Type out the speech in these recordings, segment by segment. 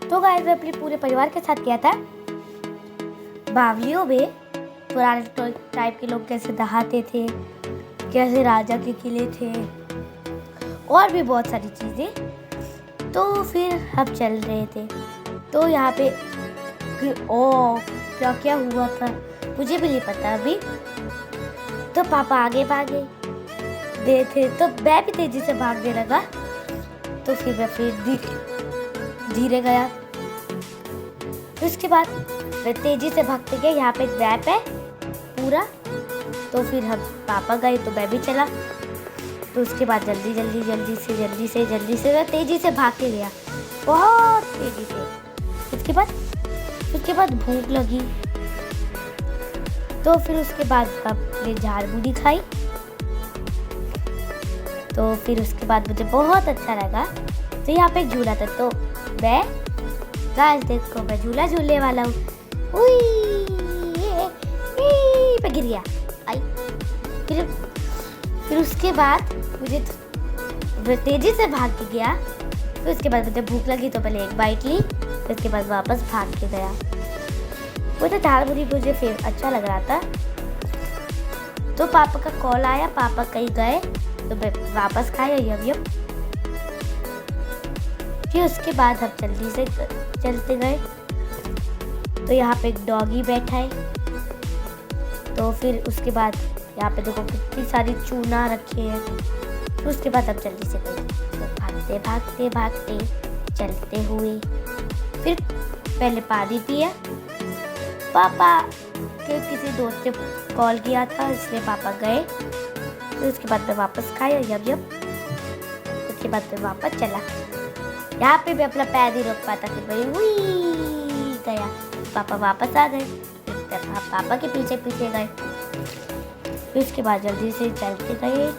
तो गाइस मैं अपने पूरे परिवार के साथ गया था बावलियों में। पुराने टाइप के लोग कैसे नहाते थे, कैसे राजा के किले थे और भी बहुत सारी चीज़ें। तो फिर हम चल रहे थे तो यहाँ पे क्या क्या हुआ था मुझे भी नहीं पता अभी। तो पापा आगे भागे दे थे तो मैं भी तेजी से भागने लगा। तो फिर मैं धीरे गया। फिर उसके बाद मैं तेजी से भागते गया। यहाँ पे एक मैप है पूरा। तो फिर हम पापा गए तो मैं भी चला। तो उसके बाद जल्दी से मैं तेजी से भाग के गया, बहुत तेजी से। उसके बाद भूख लगी तो फिर उसके बाद हमने झाड़ बूटी खाई। तो फिर उसके बाद मुझे बहुत अच्छा लगा। तो यहाँ पे एक झूला था तो मैं गाइस देखो मैं झूला झूलने वाला हूँ। मैं गिर गया। आई फिर उसके बाद मुझे तेजी से भाग के गया। फिर उसके बाद मुझे भूख लगी तो पहले एक बाइट ली, फिर उसके बाद वापस भाग के गया। वो तो दाल पूरी मुझे फिर अच्छा लग रहा था। तो पापा का कॉल आया, पापा कहीं गए तो मैं वापस खाया यम। फिर उसके बाद हम जल्दी से चलते गए। तो यहाँ पे एक डॉगी बैठा है। तो फिर उसके बाद यहाँ पे देखो कितनी सारी चूना रखी है। फिर उसके बाद हम जल्दी से गए तो भागते चलते हुए फिर पहले पानी पिया। पापा के किसी दोस्त ने कॉल किया था इसलिए पापा गए। फिर उसके बाद मैं वापस खाया यम। उसके बाद मैं वापस चला। यहाँ पे भी अपना पैर नहीं रोक पाता, फिर वही हुई गया। पापा वापस आ गए, पापा के पीछे गए। फिर उसके बाद जल्दी से चलते गए।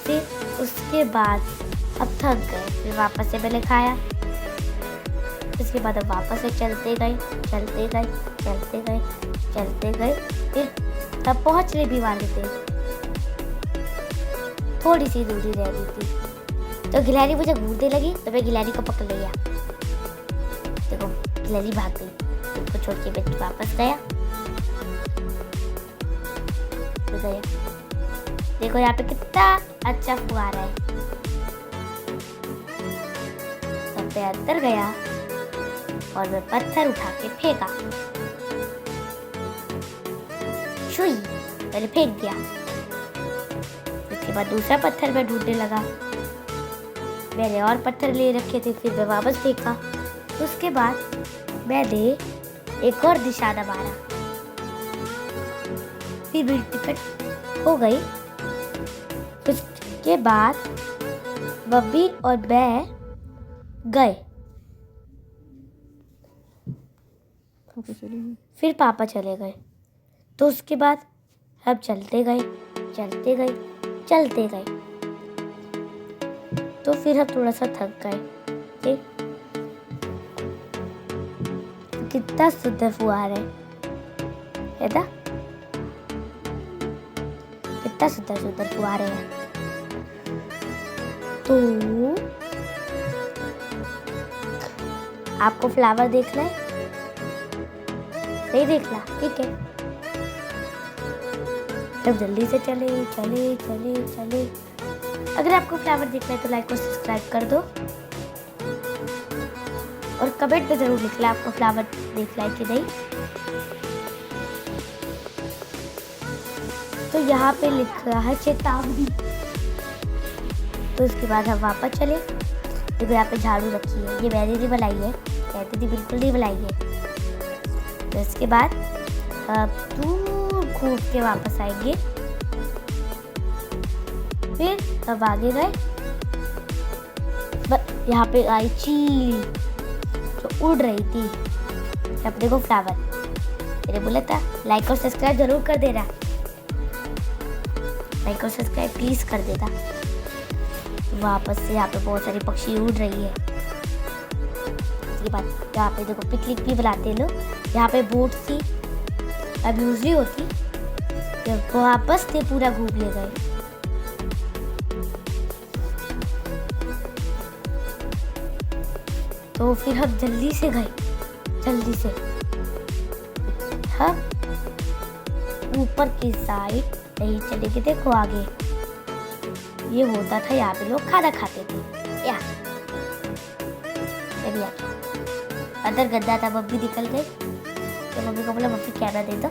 फिर उसके बाद अब थक गए, फिर वापस से पहले खाया। उसके बाद अब वापस से चलते गए। फिर तब पहुंचने भी वाले थे, थोड़ी सी दूरी रह रही थी। तो गिलहरी मुझे घूरने लगी तो मैं गिलहरी को पकड़ लिया। देखो गिलहरी भाग गई, उसको छोड़ के मैं वापस गया। देखो यहाँ पे कितना अच्छा फुहारा है। तब मैं अंदर गया और मैं पत्थर उठा के फेंका। छुई मैंने फेंक दिया। उसके बाद दूसरा पत्थर मैं ढूंढने लगा। मैंने और पत्थर ले रखे थे, फिर मैं वापस फेंका। उसके बाद मैंने एक और निशाना मारा, फिर मेरी टिकट हो गई। उसके बाद मम्मी और मैं गए, फिर पापा चले गए। तो उसके बाद हम चलते गए। तो फिर हम थोड़ा सा थक गए। कितना सुंदर फुहारा है ना, कितना सुंदर फुहारे हैं। तो आपको फ्लावर देखना है? नहीं देखना, ठीक है। तब जल्दी से चले। अगर आपको फ्लावर देखना है तो लाइक और सब्सक्राइब कर दो और कमेंट में जरूर लिखना आपको फ्लावर देखना है कि नहीं। तो यहाँ पे लिख रहा है चेतावनी। तो उसके बाद हम वापस चले। देखो यहाँ पे झाड़ू रखी है, ये मैंने नहीं बनाई है, कहती थी बिल्कुल नहीं बनाई है। तो इसके बाद दूर घूम के वापस आएंगे। फिर तब आगे गए। यहाँ पे आई चील जो उड़ रही थी। अब देखो फ्लावर, मैंने बोला था लाइक और सब्सक्राइब जरूर कर देना, लाइक और सब्सक्राइब प्लीज कर देना। वापस से यहाँ पे बहुत सारी पक्षी उड़ रही है। इसके बाद यहाँ पे देखो पिकनिक भी बनाते हैं लोग। यहाँ पे बोट थी, अब यूजली होती, जब वापस थे पूरा घूम ले गए। तो फिर हम जल्दी से गए, जल्दी से हम ऊपर की साइड नहीं चलेंगे। देखो आगे ये होता था, यहाँ पे लोग खाना खाते थे। या अंदर गंदा था, मम्मी निकल गई तो मम्मी को बोला मम्मी कैमरा दे दो।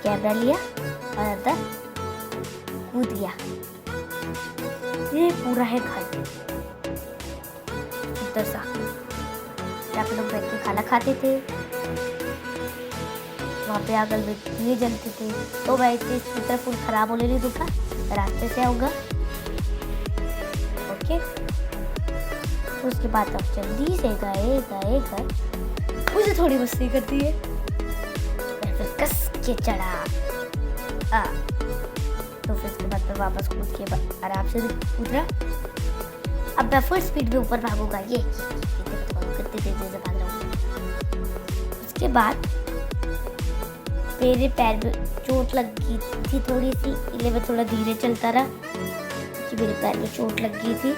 कैमरा लिया और अंदर कूद गया। ये पूरा है घर सुंदर सा, यहाँ पे लोग बैठ के खाना खाते थे। वहाँ पे आगल में दिए जलते थे। तो मैं इस तरफ फूल खराब होने नहीं दूंगा, रास्ते से आऊँगा। ओके, तो उसके बाद अब जल्दी से गए गए घर। मुझे थोड़ी मस्ती करती है, मैं फिर कस के चढ़ा। तो फिर उसके बाद मैं वापस कूद के आराम से उतरा। अब मैं फुल स्पीड में ऊपर भागूंगा। ये कितनी तेजी से भाग रहा हूँ। उसके बाद मेरे पैर में चोट लग गई थी थोड़ी सी, इसलिए मैं थोड़ा धीरे चलता रहा कि मेरे पैर में चोट लग गई थी।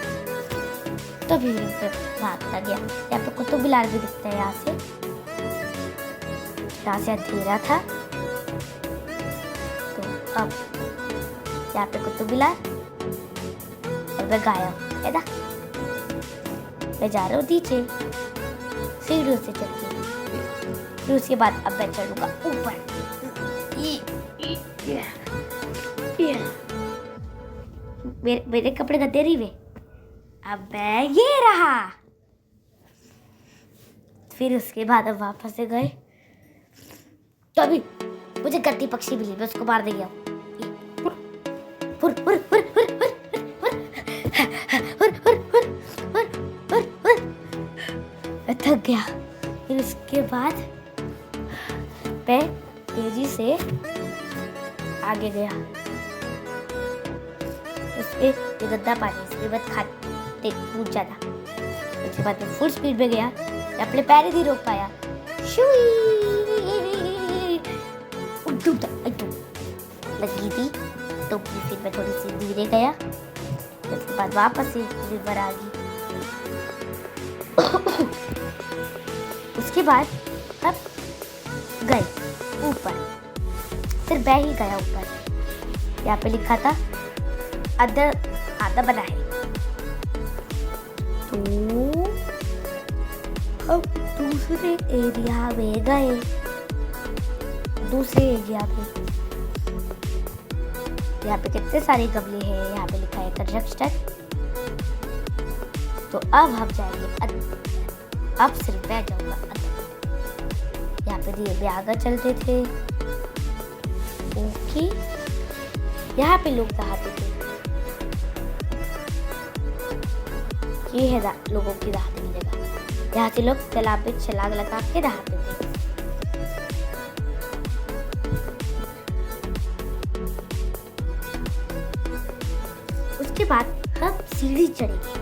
तभी मैं भागता गया। यहाँ पे कुतुब मीनार भी दिखता है यहाँ से अंधेरा था। तो अब यहाँ पे कुतुब मीनार और मैं गायब है ना। मैं जा रहा हूँ नीचे सीढ़ियों से चल के। फिर उसके बाद अब मैं चढ़ूंगा ऊपर। मेरे कपड़े गंदे नहीं हुए। अब मैं ये रहा। फिर उसके बाद अब वापस से गए तो अभी मुझे गद्दी पक्षी मिली, मैं उसको मार दे गया। मैं थक गया। फिर उसके बाद मैं तेजी से आगे गया। उसमें गंदा पानी, इसलिए मैं खाते कूद जाता। उसके बाद मैं फुल स्पीड में गया, मैं अपने पैर ही नहीं रोक पाया। लगी थी तो फिर मैं थोड़ी सी धीरे गया। उसके बाद वापस से रिवर आ गई। उसके बाद अब गए ऊपर। फिर मैं ही गया ऊपर। यहाँ पे लिखा था अंदर आधा बना है। तो हम दूसरे एरिया में गए। दूसरे एरिया में यहाँ पे कितने सारे गमले हैं। यहाँ पे लिखा है कंस्ट्रक्शन। तो अब हम जाएंगे अब सिर्फ मैं जाऊंगा अंदर। यहाँ पे दिए भी आगे चलते थे। ओके, यहाँ पे लोग नहाते थे। ये है लोगों की नहाने की जगह। यहाँ से लोग तालाब में छलांग लगा के नहाते थे। उसके बाद हम सीढ़ी चढ़ेंगे।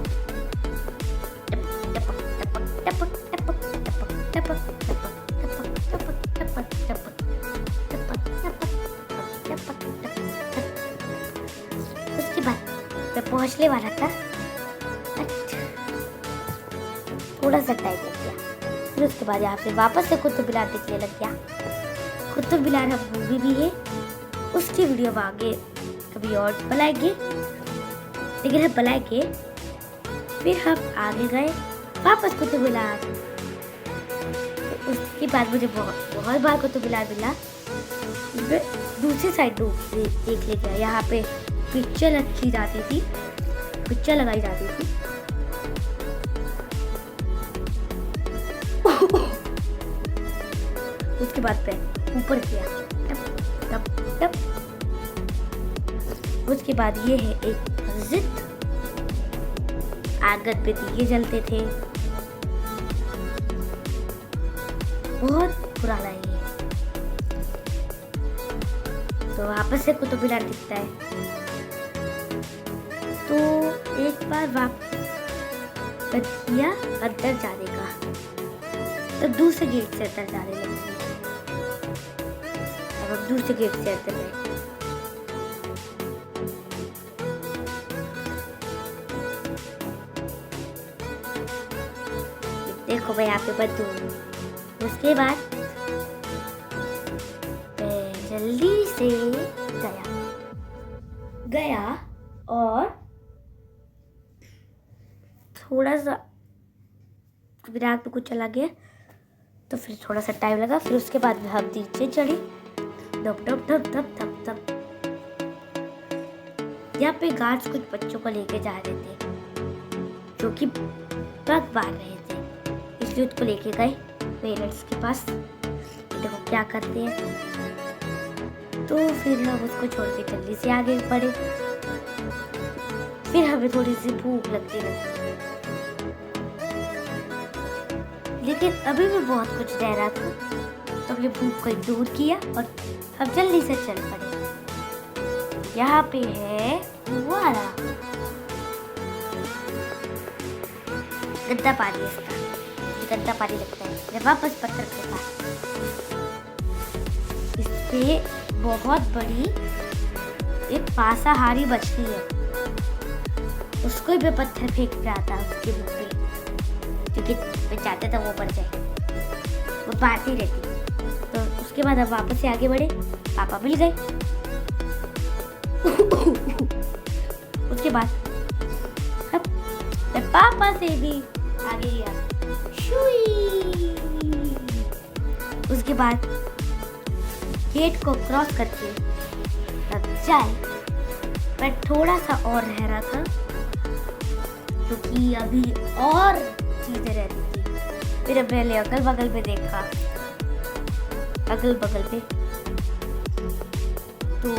उसके बाद मैं पहुंचने वाला था, थोड़ा सा टाइम लग गया। फिर उसके बाद यहाँ से वापस से कुतुब मीनार दिखने लग गया। कुतुब मीनार अब मूवी भी है, उसकी वीडियो में आगे कभी और बनाएंगे, लेकिन हम बनाएंगे। फिर हम आगे गए वापस कुतुब मीनार। उसके बाद मुझे बहुत बार कुतुब मीनार मिला। दूसरी साइड देख ले गया। यहाँ पे पिक्चर रखी जाती थी, पिक्चर लगाई जाती थी। उसके बाद पे ऊपर किया टप टप टप। उसके बाद ये है एक मस्जिद, आगत पे दिए जलते थे। बहुत पुराना है ये। तो वापस से कुतुब मीनार दिखता है। तो एक बार वापस किया अंदर जाने का, तो दूसरे गेट से अंदर जाने लगे। अब दूसरे गेट से अंदर गए। देखो मैं यहाँ पे बंद हूँ। उसके बाद मैं जल्दी से गया और थोड़ा सा विराट पे कुछ चला गया, तो फिर थोड़ा सा टाइम लगा। फिर उसके बाद हम नीचे चढ़े। धप धप धप धप धप धप। यहाँ पे गार्ड्स कुछ बच्चों को लेके जा रहे थे जो कि बग मार रहे थे, इसलिए उसको लेके गए पेरेंट्स के पास। देखो क्या करते हैं। तो फिर हम उसको छोड़ के जल्दी से आगे बढ़े। फिर हमें थोड़ी सी भूख लगती लगी, लेकिन अभी भी बहुत कुछ रह रहा था, तो हमने भूख को दूर किया और हम जल्दी से चल पड़े। यहाँ पे है फुव्वारा, गंदा पानी है इसका, गंदा पानी लगता है। मैं वापस पत्थर के पास, इस पे बहुत बड़ी एक मांसाहारी मछली है, उसको भी पत्थर फेंक रहा था उसके मुंह पे, क्योंकि मैं चाहता था वो मर जाए, वो मारती रहती। तो उसके बाद हम वापस से आगे बढ़े, पापा मिल गए। उसके बाद मैं पापा से भी आगे गया। उसके बाद गेट को क्रॉस करके तब जाए, पर थोड़ा सा और रह रहा था, क्योंकि अभी और चीजें रहती थी। फिर पहले अगल बगल में देखा, अगल बगल पे तो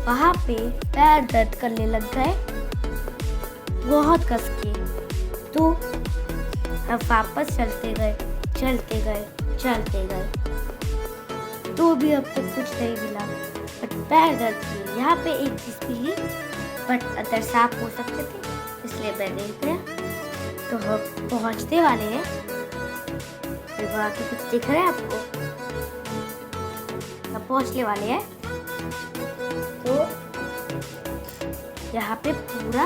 वहां पे पैर दर्द करने लग गए बहुत कस के। तो हम वापस चलते गए, तो भी अब तक कुछ नहीं मिला, बट पैर दर्द किए। यहाँ पे एक चीज मिली, बट अंदर सांप हो सकते थे, इसलिए मैं नहीं गया। तो हम पहुंचने वाले हैं। वहाँ पे कुछ दिख रहा है आपको? हम पहुंचने वाले हैं। तो यहाँ पे पूरा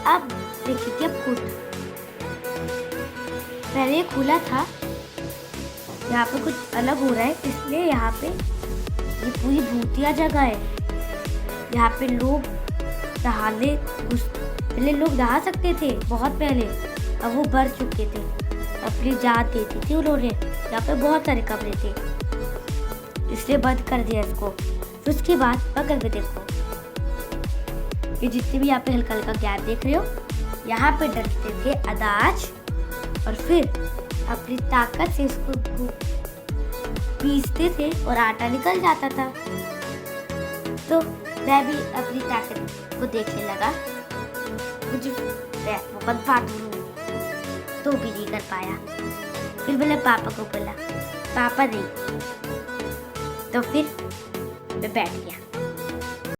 अब देखिए फुट पहले खुला था, यहाँ पे कुछ अलग हो रहा है, इसलिए यहाँ पे ये पूरी भूतिया जगह है। यहाँ पे लोग नहाने, पहले लोग नहा सकते थे बहुत पहले, अब वो भर चुके थे, अपनी जान दे दी थी उन्होंने। यहाँ पे बहुत सारे कमरे थे, इसलिए बंद कर दिया इसको। फिर उसके बाद बगल में देखो, ये जितने भी यहाँ पे हल्का हल्का गैप देख रहे हो, यहाँ पे डलते थे अनाज, और फिर अपनी ताकत से इसको पीसते थे और आटा निकल जाता था। तो मैं भी अपनी ताकत को देखने लगा, मुझे बहुत बात तो भी नहीं कर पाया। फिर मैंने पापा को बोला, पापा नहीं, तो फिर मैं बैठ गया।